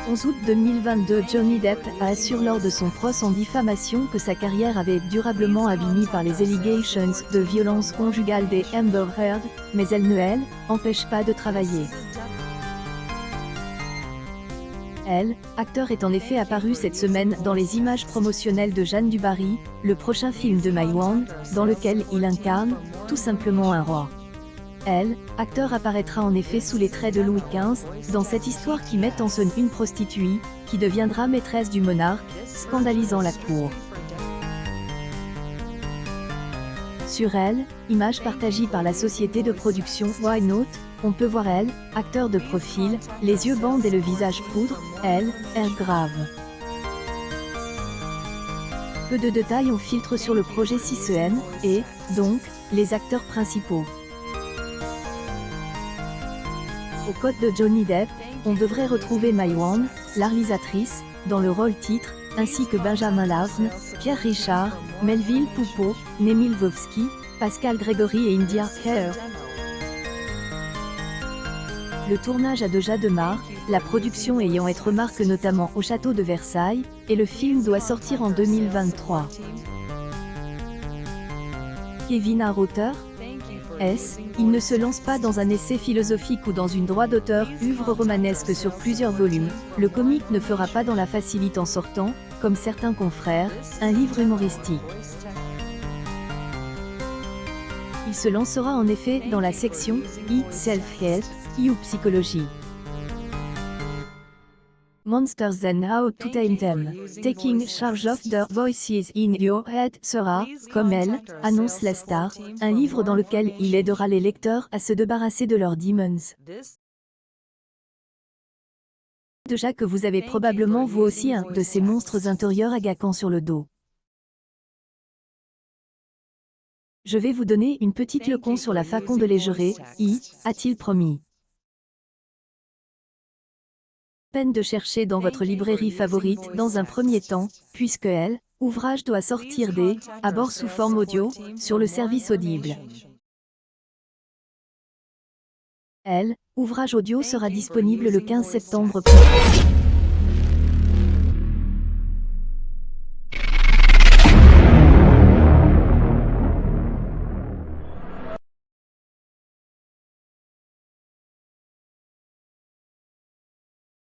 11 août 2022, Johnny Depp a assuré lors de son procès en diffamation que sa carrière avait été durablement abîmée par les allegations de violence conjugale des Amber Heard, mais elles ne empêchent pas de travailler. Acteur est en effet apparu cette semaine dans les images promotionnelles de Jeanne du Barry, le prochain film de Mai Wan, dans lequel il incarne, tout simplement un roi. Acteur apparaîtra en effet sous les traits de Louis XV, dans cette histoire qui met en scène une prostituée, qui deviendra maîtresse du monarque, scandalisant la cour. Sur image partagée par la société de production Why Not, on peut voir acteur de profil, les yeux bandes et le visage poudre, air grave. Peu de détails on filtre sur le projet CICEN, et, donc, les acteurs principaux. Au côté de Johnny Depp, on devrait retrouver Mai Wan, la réalisatrice, dans le rôle titre, ainsi que Benjamin Laverne, Pierre Richard, Melville Poupeau, Némile Lvovsky, Pascal Grégory et India Kerr. Le tournage a déjà démarré, la production ayant été remarque notamment au château de Versailles, et le film doit sortir en 2023. Kevin Arauteur, il ne se lance pas dans un essai philosophique ou dans une droit d'auteur, œuvre romanesque sur plusieurs volumes. Le comique ne fera pas dans la facilité en sortant, comme certains confrères, un livre humoristique. Il se lancera en effet dans la section Self-Help ou Psychologie. Monsters and How to Tame Them. Taking Charge of the Voices in Your Head sera, comme annonce la star, un livre dans lequel il aidera les lecteurs à se débarrasser de leurs demons. Déjà que vous avez probablement vous aussi un de ces monstres intérieurs agaçants sur le dos. Je vais vous donner une petite leçon sur la façon de les gérer, a-t-il promis. Peine de chercher dans votre librairie favorite dans un premier temps, puisque ouvrage doit sortir à bord sous forme audio, sur le service Audible. Ouvrage audio sera disponible le 15 septembre prochain.